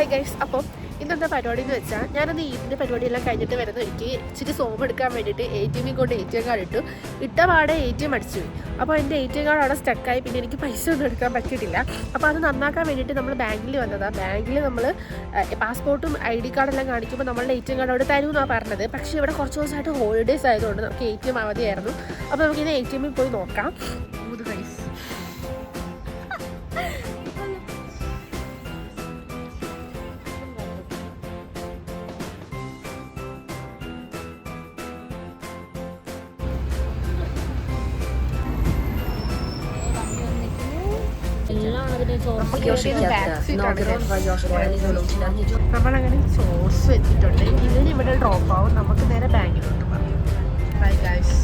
Hi guys. അപ്പം ഇന്നെന്താ പരിപാടി എന്ന് വെച്ചാൽ ഞാനന്ന് ഈദിൻ്റെ പരിപാടിയെല്ലാം കഴിഞ്ഞിട്ട് വരുന്ന എനിക്ക് ഇച്ചിരി സോപ്പ് എടുക്കാൻ വേണ്ടിയിട്ട് ATM കൊണ്ട് ATM കാർഡ് ഇട്ട പാടെ ATM അടിച്ചു പോയി. അപ്പോൾ എൻ്റെ ATM കാർഡ് അവിടെ സ്റ്റക്കായി. പിന്നെ എനിക്ക് പൈസ ഒന്നും എടുക്കാൻ പറ്റിയിട്ടില്ല. അപ്പോൾ അത് നന്നാക്കാൻ വേണ്ടിയിട്ട് നമ്മൾ ബാങ്കിൽ വന്നതാണ്. ബാങ്കിൽ നമ്മൾ പാസ്പോർട്ടും ID കാർഡെല്ലാം കാണിക്കുമ്പോൾ നമ്മളുടെ ATM കാർഡ് അവിടെ തരുമെന്നാണ് പറഞ്ഞത്. പക്ഷേ ഇവിടെ കുറച്ച് ദിവസമായിട്ട് ഹോളിഡേയ്സ് ആയതുകൊണ്ട് നമുക്ക് ATM അവധിയായിരുന്നു. അപ്പോൾ നമുക്കിന്ന് ATM ൽ പോയി നോക്കാം. ഗൈസ് നമ്മളങ്ങനെ സോഴ്സ് വെച്ചിട്ടുണ്ട്. ഇതിന് ഇവിടെ ഡ്രോപ്പ് ആവും. നമുക്ക് നേരെ ബാങ്കിലോട്ട് പോകാം. Bye guys.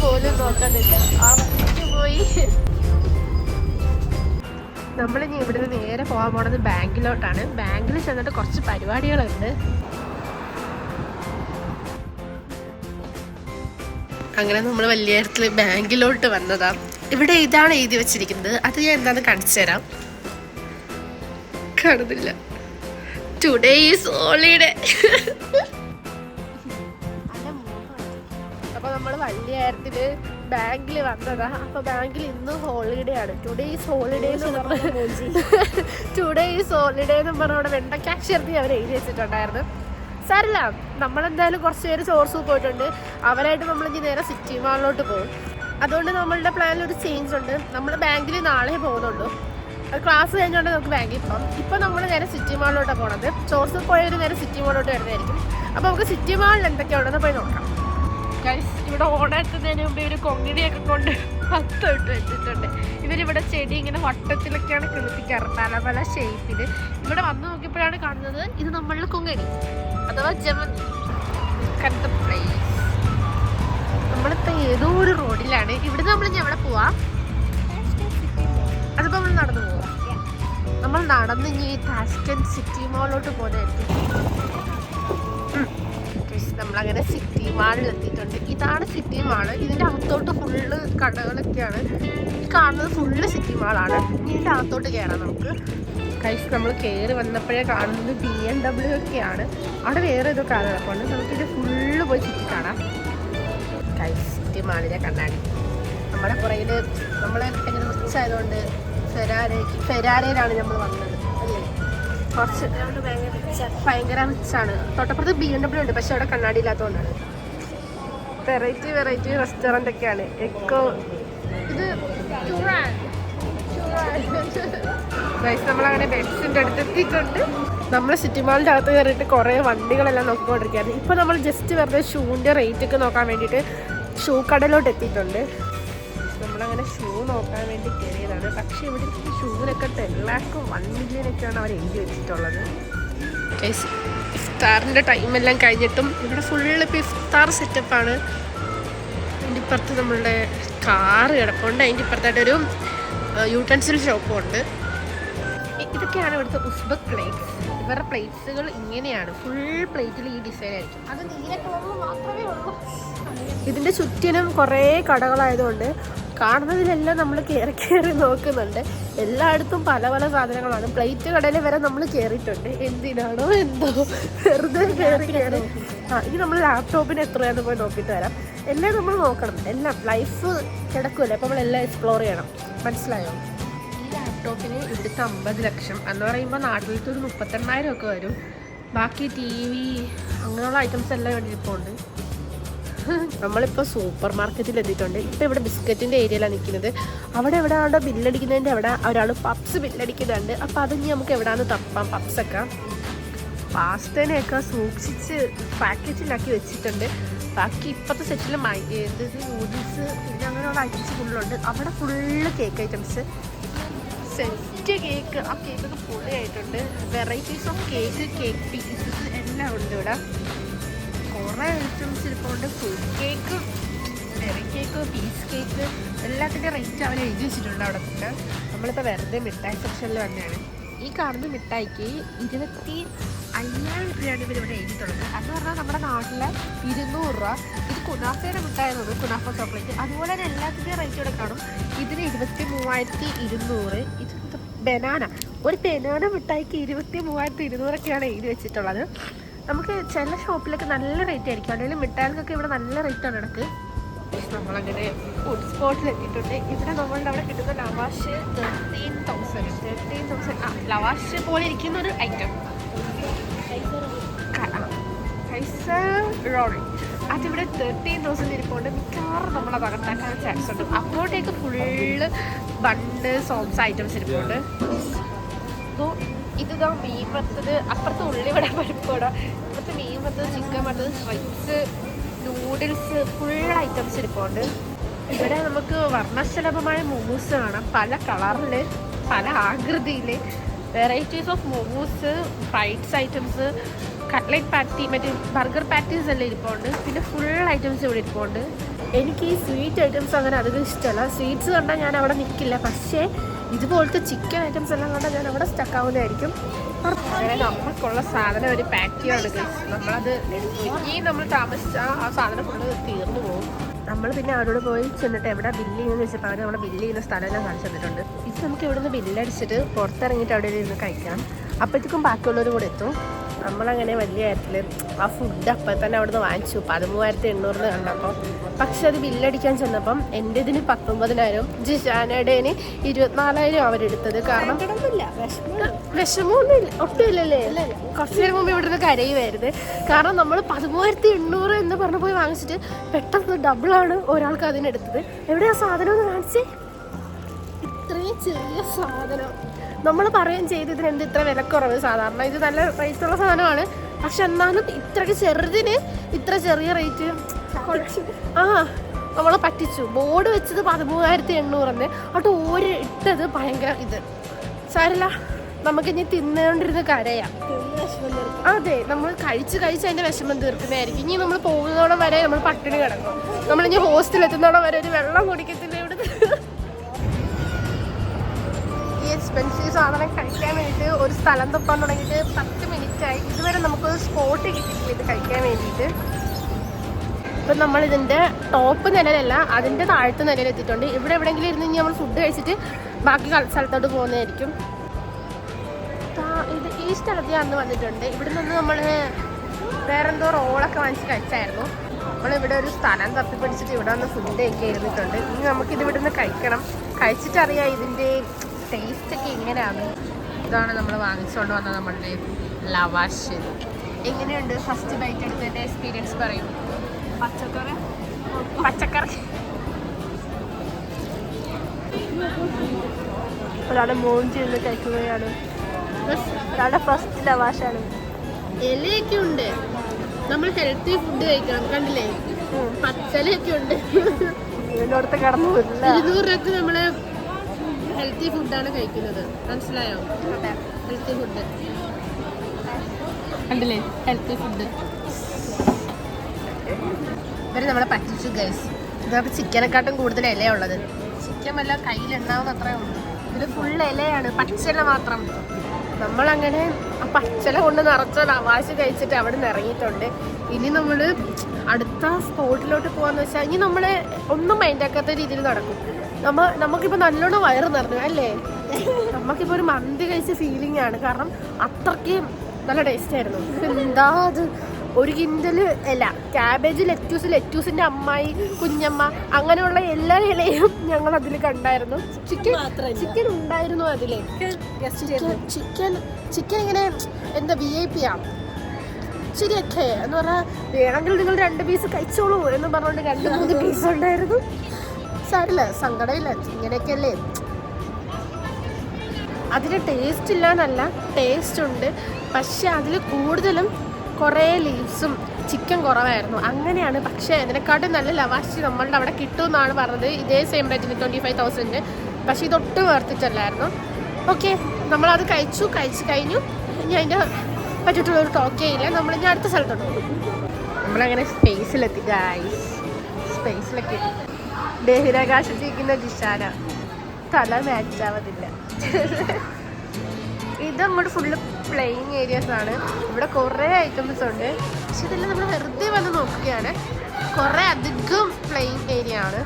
പോലും നോക്കണ്ടില്ല, ആ വഴിക്ക് പോയി. നമ്മളിനി ഇവിടുന്ന് നേരെ പോകാൻ പോണത് ബാങ്കിലോട്ടാണ്. ബാങ്കിൽ ചെന്നിട്ട് കുറച്ച് പരിപാടികളുണ്ട്. അങ്ങനെ നമ്മൾ വലിയ കാര്യത്തിൽ ബാങ്കിലോട്ട് വന്നതാണ്. ഇവിടെ ഇതാണ് എഴുതി വെച്ചിരിക്കുന്നത്. അത് ഞാൻ എന്താണെന്ന് കാണിച്ചു തരാം. കാണുന്നില്ല. Today is holiday. അപ്പോൾ നമ്മൾ വലിയ കാര്യത്തിൽ ബാങ്കിൽ വന്നതാ. അപ്പോൾ ബാങ്കിൽ ഇന്ന് ഹോളിഡേ ആണ്. ടുഡേ ഈസ് ഹോളിഡേ എന്ന് പറഞ്ഞ അവിടെ വെണ്ടക്കാക്ഷരത്തിൽ അവർ എഴുതി വെച്ചിട്ടുണ്ടായിരുന്നു. സാരില്ല, നമ്മളെന്തായാലും കുറച്ച് പേര് സോഴ്സ് പോയിട്ടുണ്ട്. അവരായിട്ട് നമ്മളിനി നേരെ സിറ്റി മാളിലോട്ട് പോകും. അതുകൊണ്ട് നമ്മളുടെ പ്ലാനിൽ ഒരു ചേഞ്ച് ഉണ്ട്. നമ്മൾ ബാങ്കിൽ നാളെ പോകുന്നുള്ളൂ. ക്ലാസ് കഴിഞ്ഞുകൊണ്ട് നമുക്ക് ബാങ്കിൽ പോകാം. ഇപ്പോൾ നമ്മൾ നേരെ സിറ്റി മാളിലോട്ടാണ് പോകണത്. സോഴ്സ് പോയവർ നേരെ സിറ്റി മാളിലോട്ട് വരുന്നതായിരിക്കും. അപ്പോൾ നമുക്ക് സിറ്റി മാളിൽ എന്തൊക്കെയാണെന്ന് പോയി നോക്കാം. ഗൈസ്, ഇവിടെ ഓണാക്കുന്നതിന് മുമ്പ് ഇവർ കൊങ്ങിണിയൊക്കെ കൊണ്ട് 10 ഇട്ട് വെച്ചിട്ടുണ്ട്. ഇവരിവിടെ ചെടി ഇങ്ങനെ വട്ടത്തിലൊക്കെയാണ് കിളിപ്പിക്കാറ്, പല പല ഷേപ്പിൽ. ഇവിടെ വന്ന് നോക്കിയപ്പോഴാണ് കാണുന്നത് ഇത് നമ്മളുടെ കൊങ്ങിണി അഥവാ ജമന്തി. നമ്മളിപ്പോൾ ഏതോ ഒരു റോഡിലാണ്. ഇവിടുന്ന് നമ്മളിനി എവിടെ പോവാ? അതിപ്പോൾ നമ്മൾ നടന്നു പോവാം. നമ്മൾ നടന്ന് ഇനി താഷ്കന്റ് സിറ്റി മാളിലോട്ട് പോകുന്നതായിരിക്കും. നമ്മളങ്ങനെ സിറ്റി മാളിൽ എത്തിയിട്ടുണ്ട്. ഇതാണ് സിറ്റി മാള്. ഇതിൻ്റെ അകത്തോട്ട് ഫുള്ള് കടകളൊക്കെയാണ്. ഈ കാണുന്നത് ഫുള്ള് സിറ്റി മാളാണ്. ഇതിൻ്റെ അകത്തോട്ട് കയറാം നമുക്ക്. കൈസ്, നമ്മൾ കയറി വന്നപ്പോഴേ കാണുന്നത് BMW ഒക്കെയാണ്. അവിടെ വേറെ ഏതോ കാർ കിടപ്പുണ്ട്. നമുക്കിത് ഫുള്ള് പോയി ചുറ്റി കാണാം. കൈസ്, സിറ്റി മാളിലെ കണ്ണാടി. നമ്മുടെ പുറകിൽ നമ്മൾ ഭയങ്കര റിച്ചായതുകൊണ്ട് ഫെരാരയിലാണ് നമ്മൾ വന്നത്. അല്ലേ, കുറച്ച് ഭയങ്കര റിച്ചാണ്. തൊട്ടപ്പുറത്ത് BMW ഉണ്ട്, പക്ഷെ അവിടെ കണ്ണാടി ഇല്ലാത്തതുകൊണ്ടാണ്. വെറൈറ്റി റെസ്റ്റോറൻ്റ് ഒക്കെയാണ്. എക്കോ ഇത് നമ്മളങ്ങനെ ബെഡ്സിൻ്റെ അടുത്ത് എത്തിയിട്ടുണ്ട്. നമ്മൾ സിറ്റി മാളിൻ്റെ അകത്ത് കയറിയിട്ട് കുറേ വണ്ടികളെല്ലാം നോക്കിക്കൊണ്ടിരിക്കുകയായിരുന്നു. ഇപ്പോൾ നമ്മൾ ജസ്റ്റ് വെറുതെ ഷൂവിൻ്റെ റേറ്റൊക്കെ നോക്കാൻ വേണ്ടിയിട്ട് ഷൂ കടയിലോട്ട് എത്തിയിട്ടുണ്ട്. നമ്മളങ്ങനെ ഷൂ നോക്കാൻ വേണ്ടി കയറിയതാണ്. പക്ഷേ ഇവിടെ ഷൂവിനൊക്കെ 10 lakh 1 million ഒക്കെയാണ് അവർ എഴുതി വെച്ചിട്ടുള്ളത്. ഇഫ്താറിൻ്റെ ടൈമെല്ലാം കഴിഞ്ഞിട്ടും ഇവിടെ ഫുള്ള് ഇപ്പോൾ ഇഫ്താർ സെറ്റപ്പാണ്. അതിൻ്റെ ഇപ്പുറത്ത് നമ്മളുടെ കാറ് കിടപ്പുണ്ട്. അതിൻ്റെ ഇപ്പുറത്തായിട്ടൊരു യൂട്ടൻസിൽ ഷോപ്പും ഉണ്ട്. ഇതൊക്കെയാണ് ഇവിടുത്തെ ഉസ്ബക്ക് പ്ലേറ്റ്സ്. ഇവരുടെ പ്ലേറ്റ്സുകൾ ഇങ്ങനെയാണ്. ഫുൾ പ്ലേറ്റിൽ ഈ ഡിസൈൻ ആയിരിക്കും. അത് നീല കളറിൽ മാത്രമേ ഉള്ളൂ. ഇതിൻ്റെ ചുറ്റിനും കുറേ കടകളായതുകൊണ്ട് കാണുന്നതിലെല്ലാം നമ്മൾ കയറി നോക്കുന്നുണ്ട്. എല്ലായിടത്തും പല പല സാധനങ്ങളാണ്. പ്ലേറ്റ് കടയിൽ വരെ നമ്മൾ കയറിയിട്ടുണ്ട്. എന്തിനാണോ എന്തോ വെറുതെ കയറി. ഇനി നമ്മൾ ലാപ്ടോപ്പിന് എത്രയാണെന്ന് പോയി നോക്കിയിട്ട് വരാം. എല്ലാം നമ്മൾ നോക്കണം. എല്ലാം ലൈഫ് കിടക്കുമല്ലേ, അപ്പോൾ നമ്മളെല്ലാം എക്സ്പ്ലോർ ചെയ്യണം. മനസ്സിലായോ? ഈ ലാപ്ടോപ്പിന് ഇവിടുത്തെ 50 ലക്ഷം എന്ന് പറയുമ്പോൾ നാട്ടിലത്തെ ഒരു 38,000 ഒക്കെ വരും. ബാക്കി TV അങ്ങനെയുള്ള ഐറ്റംസ് എല്ലാം വേണ്ടി ഇപ്പോൾ ഉണ്ട്. നമ്മളിപ്പോൾ സൂപ്പർ മാർക്കറ്റിൽ എത്തിയിട്ടുണ്ട്. ഇപ്പോൾ ഇവിടെ ബിസ്ക്കറ്റിൻ്റെ ഏരിയയിലാണ് നിൽക്കുന്നത്. അവിടെ എവിടെയാണോ ബില്ലടിക്കുന്നതിൻ്റെ അവിടെ ഒരാൾ പപ്സ് ബില്ലടിക്കുന്നുണ്ട്. അപ്പോൾ അതിന് നമുക്ക് എവിടെയാണെന്ന് തപ്പാം. പപ്സൊക്കെ പാസ്തേനെയൊക്കെ സൂക്ഷിച്ച് പാക്കറ്റിലാക്കി വെച്ചിട്ടുണ്ട്. ബാക്കി ഇപ്പോഴത്തെ സെറ്റിൽ നൂഡിൽസ് പിന്നെ അങ്ങനെയുള്ള ഐറ്റംസ് ഫുള്ളുണ്ട്. അവിടെ full cake items, set cake. ആ കേക്കൊക്കെ പൊളിയായിട്ടുണ്ട്. വെറൈറ്റീസ് ഓഫ് കേക്ക് പീസസ് എല്ലാം ഉണ്ട് ഇവിടെ. കുറേ ഐറ്റംസ് ഇരിപ്പുണ്ട്. Fruit cake, berry cake, piece cake എല്ലാത്തിൻ്റെ റേറ്റ് അവർ എഴുതി വെച്ചിട്ടുണ്ട് അവിടെ തൊട്ട്. നമ്മളിപ്പോൾ വെറുതെ മിഠായി സെക്ഷനിൽ വന്നതാണ്. ഈ കാണുന്ന മിഠായിക്ക് 25,000 രൂപയാണ് ഇവരിവിടെ എഴുതിയിട്ടുള്ളത്. എന്ന് പറഞ്ഞാൽ നമ്മുടെ നാട്ടിലെ 200 രൂപ. ഇത് കുനാഫയുടെ മിഠായിരുന്നത്, കുനാഫ ചോക്ലേറ്റ്. അതുപോലെ തന്നെ എല്ലാത്തിൻ്റെയും റേറ്റ് ഇവിടെ കാണും. ഇതിന് 23,200. ഇത് ബനാന. ഒരു ബനാന മിഠായിക്ക് 23,200 എഴുതി വെച്ചിട്ടുള്ളത്. നമുക്ക് ചില ഷോപ്പിലൊക്കെ നല്ല റേറ്റ് ആയിരിക്കും, അല്ലെങ്കിൽ മിഠായികൾക്കൊക്കെ ഇവിടെ നല്ല റേറ്റാണ് ഇടക്ക്. നമ്മളങ്ങനെ ഫുഡ് സ്പോട്ടിൽ എത്തിയിട്ടുണ്ട്. ഇവിടെ നമ്മളുടെ അവിടെ കിട്ടുന്ന ലവാഷ് 13,000 ലവാഷ് പോലെ ഇരിക്കുന്ന ഒരു ഐറ്റം കൈസർ റോൾ. അതിവിടെ 13,000 ഇരിപ്പുണ്ട്. മിക്കവാറും നമ്മളത് അകത്താക്കാൻ ചാൻസ് ഉണ്ട്. അപ്പോഴത്തേക്ക് ഫുള്ള് ബണ്ണ് സോംസ് ഐറ്റംസ് ഇരിപ്പുണ്ട്. അപ്പോൾ ഇതാ മീൻ വറുത്തത്, അപ്പുറത്ത് ഉള്ളിവട പരിപ്പുവട, ഇപ്പുറത്ത് മീൻ വറുത്തത്, ചിക്കൻ വറുത്തത്, ഫ്രൈസ്, നൂഡിൽസ്, ഫുൾ ഐറ്റംസ് ഇരിപ്പുണ്ട്. ഇവിടെ നമുക്ക് വർണ്ണശലഭമായ മോമോസ് കാണാം, പല കളറിൽ പല ആകൃതിയിൽ. Varieties of momos, fried items, cutlet patty, മറ്റേ ബർഗർ പാറ്റീസ് എല്ലാം ഇരിപ്പുണ്ട്. പിന്നെ ഫുൾ ഐറ്റംസ് ഇവിടെ ഇരിപ്പുണ്ട്. എനിക്ക് ഈ സ്വീറ്റ് ഐറ്റംസ് അങ്ങനെ അധികം ഇഷ്ടമല്ല. സ്വീറ്റ്സ് കണ്ടാൽ ഞാൻ അവിടെ നിൽക്കില്ല, പക്ഷേ ഇതുപോലത്തെ ചിക്കൻ ഐറ്റംസ് എല്ലാം കണ്ടാൽ ഞാൻ അവിടെ സ്റ്റക്കാവുന്നതായിരിക്കും. അങ്ങനെ നമുക്കുള്ള സാധനം ഒരു പാക്ക് ചെയ്യാണ് ഗൈസ്. നമ്മളത് ഇനി നമ്മൾ താമസിച്ച ആ സാധനം ഫുള്ള് തീർന്നു പോകും. നമ്മൾ പിന്നെ അവരോട് പോയി ചെന്നിട്ട് എവിടെ ബില്ല് ചെയ്യുന്നതെന്ന് വെച്ചപ്പോൾ അവർ നമ്മുടെ ബില്ല് ചെയ്യുന്ന സ്ഥലമെല്ലാം കാണിച്ചു തന്നിട്ടുണ്ട്. ഇത് നമുക്ക് ഇവിടെ നിന്ന് ബില്ലടിച്ചിട്ട് പുറത്തിറങ്ങിയിട്ട് അവിടെ ഇരുന്ന് കഴിക്കാം. അപ്പോഴത്തേക്കും ബാക്കിയുള്ളവർ കൂടെ എത്തും. നമ്മളങ്ങനെ വലിയ കാര്യത്തിൽ ആ ഫുഡ് അപ്പം തന്നെ അവിടെ നിന്ന് വാങ്ങിച്ചു 13,800 കണ്ടപ്പോൾ. പക്ഷെ അത് ബില്ലടിക്കാൻ ചെന്നപ്പം എൻ്റെ ഇതിന് 19,000, ജിഷാനയുടേന് 24,000 അവരെടുത്തത്. കാരണം വിഷമമൊന്നുമില്ല, ഒട്ടും ഇല്ലല്ലേ. കുറച്ച് നേരം മുമ്പ് ഇവിടെ നിന്ന് കരയുമായിരുന്നു. കാരണം നമ്മൾ 13,800 എന്ന് പറഞ്ഞു പോയി വാങ്ങിച്ചിട്ട് പെട്ടെന്ന് ഡബിളാണ് ഒരാൾക്ക് അതിനെടുത്തത്. എവിടെയാ സാധനം എന്ന് കാണിച്ചേ? ഇത്രയും ചെറിയ സാധനം നമ്മൾ പറയുകയും ചെയ്ത് ഇതിനെന്ത് ഇത്ര വിലക്കുറവ്. സാധാരണ ഇത് നല്ല റേറ്റുള്ള സാധനമാണ്, പക്ഷെ എന്നാലും ഇത്രയ്ക്ക് ചെറുതിന് ഇത്ര ചെറിയ റേറ്റ് നമ്മളെ പറ്റിച്ചു. ബോർഡ് വെച്ചത് 13,800 അവിടെ ഓര് ഇട്ടത് ഭയങ്കര ഇത്. സാരല്ല, നമുക്കിനി തിന്നുകൊണ്ടിരുന്ന് കരയാം. അതെ, നമ്മൾ കഴിച്ച് അതിൻ്റെ വിഷമം തീർക്കുന്നതായിരിക്കും. ഇനി നമ്മൾ പോകുന്നതോടെ വരെ നമ്മൾ പട്ടിണി കിടക്കും. നമ്മളിനി ഹോസ്റ്റലിൽ എത്തുന്നതോടെ വരെ ഒരു വെള്ളം കുടിക്കത്തില്ല ഇവിടെ. എക്സ്പെൻസീവ് സാധനം കഴിക്കാൻ വേണ്ടിയിട്ട് ഒരു സ്ഥലം തപ്പാൻ തുടങ്ങിയിട്ട് 10 മിനിറ്റായി. ഇതുവരെ നമുക്കൊരു സ്പോട്ട് കിട്ടിയിട്ടില്ല ഇത് കഴിക്കാൻ വേണ്ടിയിട്ട്. ഇപ്പം നമ്മളിതിൻ്റെ ടോപ്പ് നിലയിലല്ല, അതിൻ്റെ താഴത്തെ നിലയിൽ എത്തിയിട്ടുണ്ട്. ഇവിടെ എവിടെയെങ്കിലും ഇരുന്ന് നമ്മൾ ഫുഡ് കഴിച്ചിട്ട് ബാക്കി സ്ഥലത്തോട്ട് പോകുന്നതായിരിക്കും. ഇത് ഈ സ്ഥലത്ത് അന്ന് വന്നിട്ടുണ്ട്. ഇവിടെ നിന്ന് നമ്മൾ വേറെന്തോ റോളൊക്കെ വാങ്ങിച്ച് കഴിച്ചായിരുന്നു. നമ്മളിവിടെ ഒരു സ്ഥലം തപ്പിപ്പിടിച്ചിട്ട് ഇവിടെ വന്ന് ഫുഡ് കഴിക്കാൻ ഇരുന്നിട്ടുണ്ട്. ഇനി നമുക്കിത് ഇവിടെ നിന്ന് കഴിക്കണം. കഴിച്ചിട്ടറിയാം ഇതിൻ്റെ ടേസ്റ്റൊക്കെ എങ്ങനെയാണ്. ഇതാണ് നമ്മൾ വാങ്ങിച്ചുകൊണ്ട് വന്ന നമ്മളുടെ ലവാഷ്. എങ്ങനെയുണ്ട്? ഫസ്റ്റ് ബൈറ്റ് എടുത്തതിൻ്റെ എക്സ്പീരിയൻസ് പറയും. പച്ചക്കറി ഒരാളെ മോഞ്ചി എന്ന് കഴിക്കുകയാണ്. ഒരാളുടെ ഫസ്റ്റ് ലവാഷാണ്. ഇലയൊക്കെ ഉണ്ട്. നമ്മൾ ഹെൽത്തി ഫുഡ് കഴിക്കണം. കണ്ടില്ലേ, പച്ചലയൊക്കെ ഉണ്ട്. ഇതിനോടത്ത് കടന്നു 200 രൂപക്ക് നമ്മൾ ഹെൽത്തി ഫുഡാണ് കഴിക്കുന്നത്. മനസ്സിലായോ? ഹെൽത്തി ഫുഡ് കണ്ടില്ലേ, ഹെൽത്തി ഫുഡ്. ഇവർ നമ്മളെ പറ്റിച്ചു ഗൈസ്. ഇതിനകത്ത് ചിക്കനെക്കാട്ടും കൂടുതൽ ഇലയുള്ളത്. ചിക്കൻ വല്ല കയ്യിലുണ്ടാവുന്ന അത്രേ ഉള്ളൂ. ഇത് ഫുൾ ഇലയാണ്, പച്ചില മാത്രം. നമ്മളങ്ങനെ ആ പച്ചില കൊണ്ട് നിറച്ച ലവാഷ് കഴിച്ചിട്ട് അവിടെ നിന്ന് ഇറങ്ങിയിട്ടുണ്ട്. ഇനി നമ്മൾ അടുത്ത സ്പോട്ടിലോട്ട് പോകാന്ന് വെച്ചാൽ ഇനി നമ്മൾ ഒന്നും മൈൻഡാക്കാത്ത രീതിയിൽ നടക്കും. നമുക്കിപ്പോൾ നല്ലോണം വയറ് നിറഞ്ഞു അല്ലേ? നമുക്കിപ്പോൾ ഒരു മന്തി കഴിച്ച ഫീലിംഗ് ആണ്. കാരണം അത്രയ്ക്ക് നല്ല ടേസ്റ്റ് ആയിരുന്നു. എന്താ അത്, 1 കിൻഡൽ ഇല, ക്യാബേജ്, ലെറ്റൂസിൻ്റെ അമ്മായി, കുഞ്ഞമ്മ, അങ്ങനെയുള്ള എല്ലാ ഇലയും ഞങ്ങൾ അതിൽ കണ്ടായിരുന്നു. ചിക്കൻ ഉണ്ടായിരുന്നു അതിൽ. ചിക്കൻ ഇങ്ങനെ എന്താ VIP ശരിയൊക്കെ എന്ന് പറഞ്ഞാൽ വേണമെങ്കിൽ നിങ്ങൾ 2 പീസ് കഴിച്ചോളൂ എന്ന് പറഞ്ഞുകൊണ്ട് 2-3 പീസ് ഉണ്ടായിരുന്നു. സാരില്ല, സങ്കടമില്ല, ഇങ്ങനെയൊക്കെയല്ലേ. അതിന് ടേസ്റ്റ് ഇല്ല എന്നല്ല, ടേസ്റ്റ് ഉണ്ട്. പക്ഷെ അതിൽ കൂടുതലും കുറേ ലീവ്സും ചിക്കൻ കുറവായിരുന്നു, അങ്ങനെയാണ്. പക്ഷേ അതിനെക്കാട്ടും നല്ല ലവാഷ് നമ്മളുടെ അവിടെ കിട്ടുമെന്നാണ് പറഞ്ഞത്. ഇതേ സെയിം റേറ്റിന് 25,000. പക്ഷേ ഇതൊട്ടും വർത്തിട്ടല്ലായിരുന്നു. ഓക്കെ, നമ്മളത് കഴിച്ചു കഴിഞ്ഞു. ഇനി അതിൻ്റെ പറ്റിയിട്ടുള്ളൊരു ടോക്കേ ഇല്ല. നമ്മളിനി അടുത്ത സ്ഥലത്തോട്ട് പോകും. നമ്മളങ്ങനെ സ്പേസിലെത്തി ഗായ്സ്. സ്പേസിലൊക്കെ ബഹിരാകാശത്തിരിക്കുന്ന ജിഷാന തല മാച്ചാവതില്ല. ഇതങ്ങോട്ട് ഫുള്ള് പ്ലെയിൻ ഏരിയാസ് ആണ്. ഇവിടെ കുറേ ഐറ്റംസ് ഉണ്ട്. പക്ഷെ ഇതെല്ലാം നമ്മൾ വെറുതെ വന്ന് നോക്കുകയാണ്. കുറേ അധികം പ്ലെയിൻ ഏരിയ ആണ്.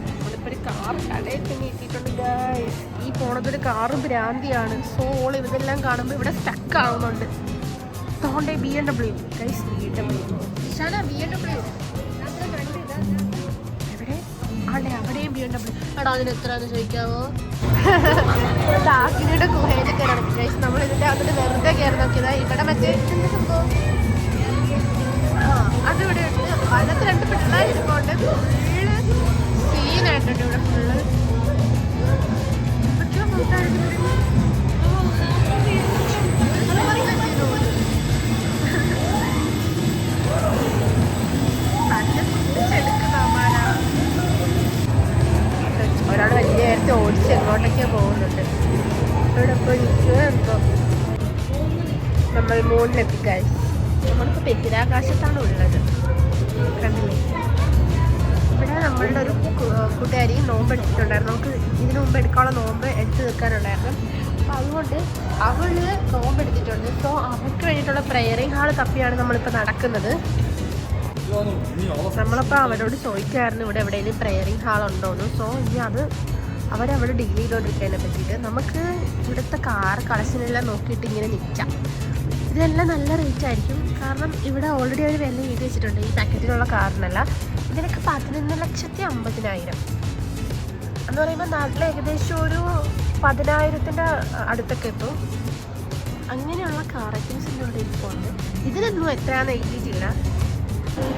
നമ്മളിപ്പോൾ ഒരു കാർ കടയിൽ തന്നെ എത്തിയിട്ടുണ്ട് ഗായ്സ്. ഈ ഈ പോണതൊരു കാറ് ഭ്രാന്തിയാണ്. സോ ഓൾ ഇതെല്ലാം കാണുമ്പോൾ ഇവിടെ സ്റ്റക്ക് ആവുന്നുണ്ട്. തോണ്ടേ BMW ഗൈസ്, BMW എവിടെ ആടെ അവിടെയും BMW. എടാ അതിന് എത്രയാന്ന് ചോദിക്കാവോ? ആക്കിനിയുടെ ഗുഹയിൽ കയറണം ഗൈസ്. നമ്മൾ ഇതിൻ്റെ അകത്തോട്ട് വെറുതെ കയറി നോക്കിയതാ. ഇവിടെ മറ്റേ എന്താ സംഭവം അതിവിടെ ഉണ്ട്. അതിനകത്ത് 2 പിള്ളേരിപ്പോണ്ട്. ഫുള്ള് സീനായിട്ടുണ്ട് ഇവിടെ. ഫുള്ള് ഒരാൾ വലിയ നേരത്തെ ഓടിച്ച് എങ്ങോട്ടൊക്കെ പോകുന്നുണ്ട്. ഇവിടെ ഇപ്പോൾ ഇരിക്കുക എന്തോ. നമ്മൾ മൂന്നിലെത്തിക്കായി. നമ്മളിപ്പോൾ ബഹിരാകാശത്താണ് ഉള്ളത്. കണ്ടില്ലേ? ഇവിടെ നമ്മളുടെ ഒരു കൂട്ടുകാരി നോമ്പ് എടുത്തിട്ടുണ്ടായിരുന്നു. നമുക്ക് ഇതിനു മുമ്പ് എടുക്കാനുള്ള നോമ്പ് എടുത്ത് തീർക്കാനുണ്ടായിരുന്നു. അപ്പോൾ അതുകൊണ്ട് അവൾ നോമ്പ് എടുത്തിട്ടുണ്ട്. സോ അവർക്ക് വേണ്ടിയിട്ടുള്ള പ്രയറിംഗ് ഹാൾ തപ്പിയാണ് നമ്മളിപ്പോൾ നടക്കുന്നത്. നമ്മളപ്പോൾ അവരോട് ചോദിക്കായിരുന്നു ഇവിടെ എവിടെയെങ്കിലും പ്രയറിംഗ് ഹാൾ ഉണ്ടോയെന്ന്. സോ ഇനി അത് അവരവിടെ ഡീൽ ചെയ്തുകൊണ്ടിരിക്കുന്നതിനെ പറ്റിയിട്ട് നമുക്ക് ഇവിടുത്തെ കാർ കളക്ഷനെല്ലാം നോക്കിയിട്ട് ഇങ്ങനെ നിൽക്കാം. ഇതെല്ലാം നല്ല റേറ്റ് ആയിരിക്കും. കാരണം ഇവിടെ ഓൾറെഡി അവർ വില എഴുതി വെച്ചിട്ടുണ്ട് ഈ പാക്കറ്റിലുള്ള കാറിനല്ല. ഇതിനൊക്കെ 11,50,000 എന്ന് പറയുമ്പോൾ നാട്ടിൽ ഏകദേശം ഒരു 10,000-ൻ്റെ അടുത്തൊക്കെ എത്തും. അങ്ങനെയുള്ള കാർ ഐറ്റംസ് ഇവിടെ ഇരിപ്പുണ്ട്. ഇതിനൊന്നും എത്രയാണെന്ന് എഴുതിയിട്ടില്ല.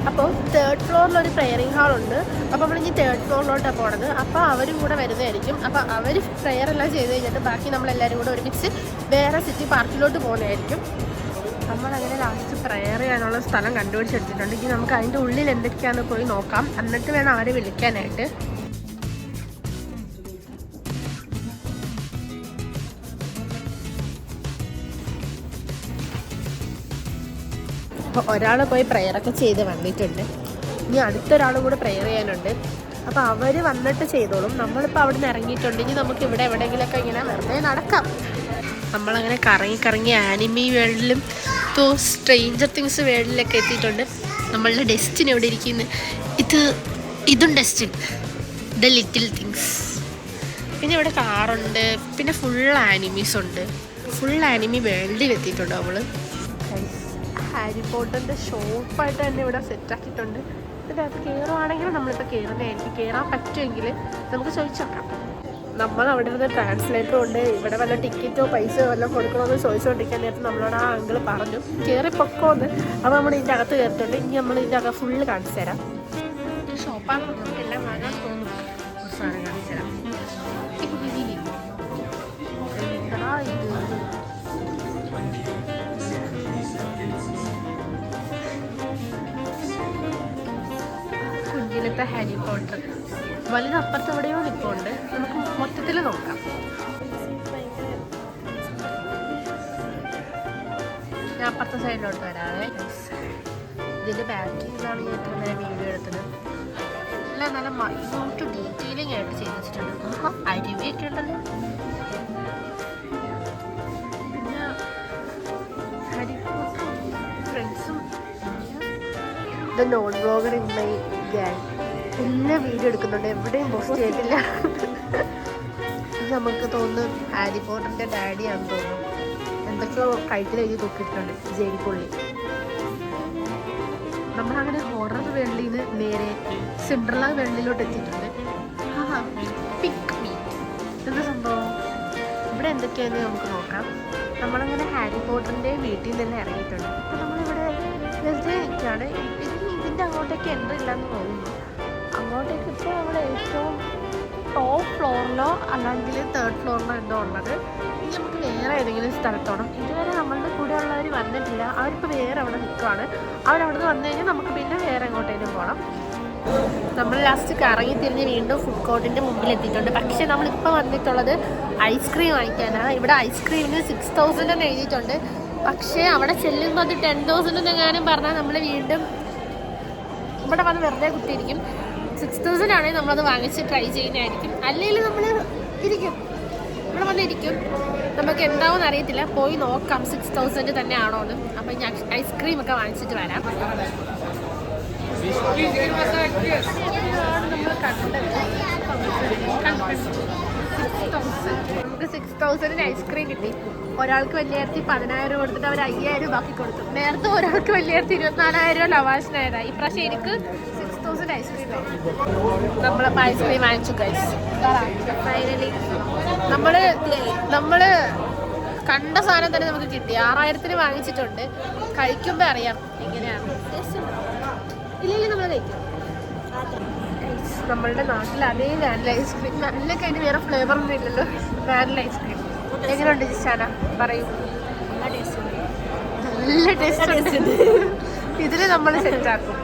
അപ്പോൾ 3rd ഫ്ലോറിലൊരു പ്രയറിംഗ് ഹാളുണ്ട്. അപ്പോൾ നമ്മളിനി 3rd ഫ്ലോറിലോട്ടാണ് പോണത്. അപ്പോൾ അവരും കൂടെ വരുന്നതായിരിക്കും. അപ്പോൾ അവർ പ്രയറെല്ലാം ചെയ്ത് കഴിഞ്ഞിട്ട് ബാക്കി നമ്മളെല്ലാവരും കൂടെ ഒരുമിച്ച് വേറെ സിറ്റി പാർക്കിലോട്ട് പോകുന്നതായിരിക്കും. നമ്മളങ്ങനെ ലാസ്റ്റ് പ്രയർ ചെയ്യാനുള്ള സ്ഥലം കണ്ടുപിടിച്ചെടുത്തിട്ടുണ്ട്. ഇനി നമുക്ക് അതിൻ്റെ ഉള്ളിൽ എന്തൊക്കെയാണെന്ന് പോയി നോക്കാം. എന്നിട്ട് വേണം അവരെ വിളിക്കാനായിട്ട്. അപ്പോൾ ഒരാൾ പോയി പ്രയറൊക്കെ ചെയ്ത് വന്നിട്ടുണ്ട്. ഇനി അടുത്തൊരാളും കൂടെ പ്രയർ ചെയ്യാനുണ്ട്. അപ്പോൾ അവർ വന്നിട്ട് ചെയ്തോളും. നമ്മളിപ്പോൾ അവിടെ നിന്ന് ഇറങ്ങിയിട്ടുണ്ട്. ഇനി നമുക്ക് ഇവിടെ എവിടെയെങ്കിലുമൊക്കെ ഇങ്ങനെ വെറുതെ നടക്കാം. നമ്മളങ്ങനെ കറങ്ങി ആനിമി വേൾഡിലും സ്ട്രേഞ്ചർ തിങ്സ് വേൾഡിലൊക്കെ എത്തിയിട്ടുണ്ട്. നമ്മളുടെ ഡെസ്റ്റിൻ എവിടെ ഇരിക്കുന്നു? ഇതും ഡെസ്റ്റിൻ, ദ ലിറ്റിൽ തിങ്സ്. പിന്നെ ഇവിടെ കാറുണ്ട്. പിന്നെ ഫുൾ ആനിമീസ് ഉണ്ട്. ഫുൾ ആനിമി വേൾഡിൽ എത്തിയിട്ടുണ്ട്. അവൾ ഹാരി പോട്ടറിൻ്റെ ഷോപ്പായിട്ട് തന്നെ ഇവിടെ സെറ്റാക്കിയിട്ടുണ്ട്. ഇതിൻ്റെ അകത്ത് കയറുവാണെങ്കിൽ നമ്മളിപ്പോൾ കയറുന്നതായിരിക്കും. കയറാൻ പറ്റുമെങ്കിൽ നമുക്ക് ചോദിച്ചു നോക്കാം. നമ്മൾ അവിടെ നിന്ന് ട്രാൻസ്ലേറ്റർ ഉണ്ട്. ഇവിടെ വല്ല ടിക്കറ്റോ പൈസയോ വല്ലതും കൊടുക്കണമെന്ന് ചോദിച്ചുകൊണ്ടിരിക്കാൻ നേരത്തെ നമ്മളോട് ആ അങ്കിൾ പറഞ്ഞു കയറി പൊക്കോന്ന്. അപ്പോൾ നമ്മൾ ഇതിൻ്റെ അകത്ത് കയറിയിട്ടുണ്ട്. ഇനി നമ്മൾ ഇതിൻ്റെ അകത്ത് ഫുള്ള് കാണിച്ചു തരാം. ഷോപ്പാണെന്ന് നമുക്ക് എല്ലാം വാങ്ങാൻ തോന്നും. ഒരു സാധനം കാണിച്ചു തരാം. കുഞ്ഞിലത്തെ ഹാരി പോട്ടർ വലുത് അപ്പുറത്ത് എവിടെയോ നിൽപ്പുണ്ട്. നമുക്ക് മൊത്തത്തിൽ നോക്കാം. ഞാൻ അപ്പുറത്തെ സൈഡിലോട്ട് വരാവേ. ഇതിൻ്റെ ബാക്കിൽ നിന്നാണ് ഞാൻ ഇത്ര നേരം വീഡിയോ എടുത്തത്. എല്ലാം നല്ല മൈന്യൂട്ട് ഡീറ്റെയിലിംഗ് ആയിട്ട് ചെയ്ത് വെച്ചിട്ടുണ്ട്. അരുവിയൊക്കെ ഉണ്ടല്ലോ. പിന്നെ ഹാരി പോട്ടർ ഫ്രണ്ട്സും the non blogger in my gang എല്ലാ വീഡിയോ എടുക്കുന്നുണ്ട്. എവിടെയും പോസ്റ്റ് ചെയ്തിട്ടില്ല. ഇത് നമുക്ക് തോന്നുന്നു ഹാരി പോട്ടറിൻ്റെ ഡാഡിയാണെന്ന് തോന്നുന്നു. എന്തൊക്കെയോ കഴുത്തിൽ എഴുതി തൂക്കിയിട്ടുണ്ട് ജയിൽപ്പുള്ളി. നമ്മളങ്ങനെ ഹൊറർ വേൾഡിൽ നിന്ന് നേരെ സിൻഡ്രല്ല വേൾഡിലോട്ട് എത്തിയിട്ടുണ്ട്. പിക്ക് മീ എന്താ സംഭവം? ഇവിടെ എന്തൊക്കെയാണെന്ന് നമുക്ക് നോക്കാം. നമ്മളങ്ങനെ ഹാരി പോട്ടറിൻ്റെ വീട്ടിൽ നിന്ന് ഇറങ്ങിയിട്ടുണ്ട്. അപ്പോൾ നമ്മളിവിടെ വെറുതെ നിൽക്കുകയാണ്. ഇതിൻ്റെ അങ്ങോട്ടേക്ക് എൻട്രി ഇല്ലയെന്ന് തോന്നുന്നു. അങ്ങോട്ടേക്ക് ഇപ്പോൾ നമ്മൾ ഏറ്റവും ടോപ്പ് ഫ്ലോറിലോ അല്ലെങ്കിൽ 3rd ഫ്ലോറിലോ എന്തോ ഉള്ളത്. ഇനി നമുക്ക് വേറെ ഏതെങ്കിലും സ്ഥലത്തോണം. ഇതുവരെ നമ്മളുടെ കൂടെ ഉള്ളവർ വന്നിട്ടില്ല. അവരിപ്പോൾ വേറെ അവിടെ നിൽക്കുകയാണ്. അവരവിടെ നിന്ന് വന്നു കഴിഞ്ഞാൽ നമുക്ക് പിന്നെ വേറെ എങ്ങോട്ടേലും പോകണം. നമ്മൾ ലാസ്റ്റ് കറങ്ങി തിരിഞ്ഞ് വീണ്ടും ഫുഡ് കോർട്ടിൻ്റെ മുമ്പിൽ എത്തിയിട്ടുണ്ട്. പക്ഷേ നമ്മളിപ്പോൾ വന്നിട്ടുള്ളത് ഐസ്ക്രീം വാങ്ങിക്കാനാണ്. ഇവിടെ ഐസ്ക്രീമിന് 6,000 എന്ന് എഴുതിയിട്ടുണ്ട്. പക്ഷേ അവിടെ ചെല്ലുമ്പോൾ അത് 10,000 എന്നെങ്ങാനും പറഞ്ഞാൽ നമ്മൾ വീണ്ടും ഇവിടെ വന്ന് വെറുതെ കുത്തിയിരിക്കും. 6,000 ആണെങ്കിൽ നമ്മളത് വാങ്ങിച്ച് ട്രൈ ചെയ്യുന്നതായിരിക്കും. അല്ലെങ്കിൽ നമ്മൾ ഇരിക്കും, ഇവിടെ വന്നിരിക്കും. നമുക്ക് എന്താവെന്ന് അറിയത്തില്ല. പോയി നോക്കാം 6,000 തന്നെ ആണോ എന്ന്. അപ്പം ഞാൻ ഐസ്ക്രീമൊക്കെ വാങ്ങിച്ചിട്ട് വരാം. നമ്മൾ കണ്ടത് നമുക്ക് 6,000 ഐസ്ക്രീം കിട്ടി. ഒരാൾക്ക് വലിയ 10,000 കൊടുത്തിട്ട് അവർ 5,000 ബാക്കി കൊടുത്തു. നേരത്തെ ഒരാൾക്ക് വലിയ 24,000 ലവാഷിനായതാണ്. ഇപ്രാവശ്യം എനിക്ക് 6,000 ഐസ്ക്രീം ആയിരുന്നു. നമ്മളപ്പോൾ ഐസ്ക്രീം വാങ്ങിച്ചു ഗൈസ്. ഫൈനലി നമ്മള് കണ്ട സാധനം തന്നെ നമുക്ക് കിട്ടി. 6,000 വാങ്ങിച്ചിട്ടുണ്ട്. കഴിക്കുമ്പോൾ അറിയാം എങ്ങനെയാണ്. ഇല്ലെങ്കിൽ നമ്മൾ കഴിക്കും. നമ്മളുടെ നാട്ടിൽ അതേ വാനില ഐസ്ക്രീം. വാനിലൊക്കെ അതിന് വേറെ ഫ്ലേവർ ഒന്നും ഇല്ലല്ലോ. വാനില ഐസ്ക്രീം എങ്ങനെയുണ്ട് ജിഷാന പറയൂ? നല്ല ടേസ്റ്റ് ഉണ്ട്. ഇതിൽ നമ്മൾ സെറ്റാക്കും.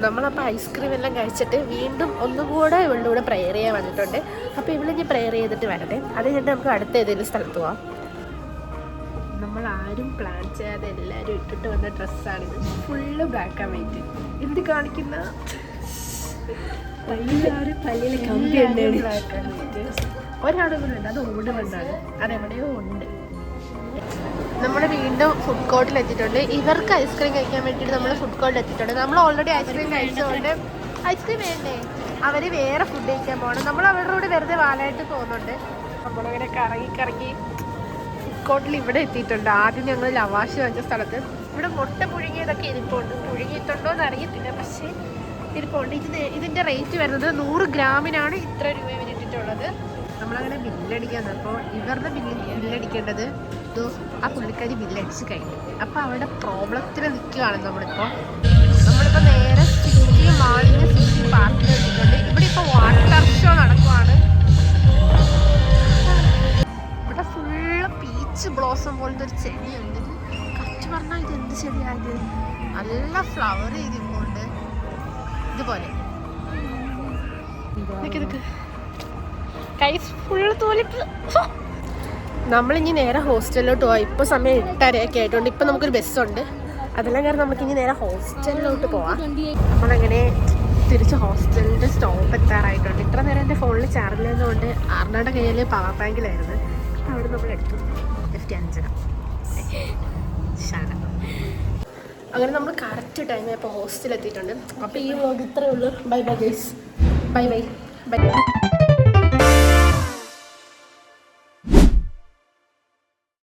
നമ്മളപ്പോൾ ഐസ്ക്രീം എല്ലാം കഴിച്ചിട്ട് വീണ്ടും ഒന്നുകൂടെ ഇവളുടെ കൂടെ പ്രെയർ ചെയ്യാൻ വന്നിട്ടുണ്ട്. അപ്പോൾ ഇവളിഞ്ഞ് പ്രെയർ ചെയ്തിട്ട് വരട്ടെ. അത് കഴിഞ്ഞിട്ട് നമുക്ക് അടുത്ത ഏതെങ്കിലും സ്ഥലത്ത് പോവാം. നമ്മൾ ആരും പ്ലാൻ ചെയ്യാതെ എല്ലാവരും ഇട്ടിട്ട് വന്ന ഡ്രസ്സാണിത്. Full black and white. ഇത് കാണിക്കുന്ന ഒരാളുകളുണ്ട്. അത് ഓടുന്നുണ്ടാണ്. അതെവിടെയോ ഉണ്ട്. നമ്മൾ വീണ്ടും ഫുഡ് കോർട്ടിൽ എത്തിയിട്ടുണ്ട്. ഇവർക്ക് ഐസ്ക്രീം കഴിക്കാൻ വേണ്ടിയിട്ട് നമ്മൾ ഫുഡ് കോർട്ടിൽ എത്തിയിട്ടുണ്ട്. നമ്മൾ ഓൾറെഡി ഐസ്ക്രീം കഴിച്ചതുകൊണ്ട് ഐസ്ക്രീം വേണ്ടേ, അവർ വേറെ ഫുഡ് കഴിക്കാൻ പോകണം. നമ്മൾ അവരുടെ കൂടെ വെറുതെ വാലായിട്ട് പോകുന്നുണ്ട്. നമ്മളിങ്ങനെ കറങ്ങി ഫുഡ് കോർട്ടിൽ ഇവിടെ എത്തിയിട്ടുണ്ട്. ആദ്യം ഞങ്ങൾ ലവാഷ് വാങ്ങിച്ച സ്ഥലത്ത്. ഇവിടെ മുട്ട പുഴുങ്ങിയതൊക്കെ ഇരിപ്പുണ്ട്. പുഴുങ്ങിയിട്ടുണ്ടോ എന്ന് അറിയത്തില്ല, പക്ഷേ ഇരിപ്പുണ്ട്. ഇതിൻ്റെ റേറ്റ് വരുന്നത് 100 ഗ്രാമിനാണ് ഇത്ര രൂപ ഇട്ടിട്ടുള്ളത്. നമ്മളങ്ങനെ ബില്ലടിക്കാൻ. അപ്പോൾ ഇവരുടെ ബില്ലടിക്കേണ്ടത് ആ പുള്ളിക്കാരി ബില്ലടിച്ച് കഴിഞ്ഞു. അപ്പോൾ അവിടെ പ്രോബ്ലത്തിൽ നിൽക്കുകയാണ് നമ്മളിപ്പോൾ നേരെ സിറ്റി മാളിന് സിറ്റി പാർക്കിൽ എത്തിയിട്ടുണ്ട്. ഇവിടെ ഇപ്പോൾ വാട്ടർ ഷോ നടക്കുവാണ്. ഇവിടെ ഫുള്ള് പീച്ച് ബ്ലോസം പോലത്തെ ഒരു ചെടിയുണ്ട്. കറക്റ്റ് പറഞ്ഞാൽ ഇത് എന്ത് ചെടിയായത്? നല്ല ഫ്ലവർ ചെയ്തിട്ടുണ്ട് ഇതുപോലെ. ഫുള്ള് തോലിപ്പ്. നമ്മളിനി നേരെ ഹോസ്റ്റലിലോട്ട് പോവാം. ഇപ്പോൾ സമയം 8:30 ആയിട്ടുണ്ട്. ഇപ്പം നമുക്കൊരു ബസ്സുണ്ട്. അതെല്ലാം കാരണം നമുക്കിനി നേരെ ഹോസ്റ്റലിലോട്ട് പോവാം. നമ്മളങ്ങനെ തിരിച്ച് ഹോസ്റ്റലിൻ്റെ സ്റ്റോപ്പ് എത്താറായിട്ടുണ്ട്. ഇത്ര നേരം എൻ്റെ ഫോണിൽ ചാർജ് ചെയ്യുന്നതുകൊണ്ട് ആർണയുടെ കയ്യിൽ പവർ ബാങ്കിലായിരുന്നു. അവിടെ നമ്മൾ എടുത്തു 5 അങ്ങനെ നമ്മൾ കറക്റ്റ് ടൈമിൽ ഇപ്പോൾ ഹോസ്റ്റലിൽ എത്തിയിട്ടുണ്ട്. അപ്പോൾ ഈ വ്ലോഗ് ഇത്രയേ ഉള്ളൂ. Bye bye guys. Bye bye bye.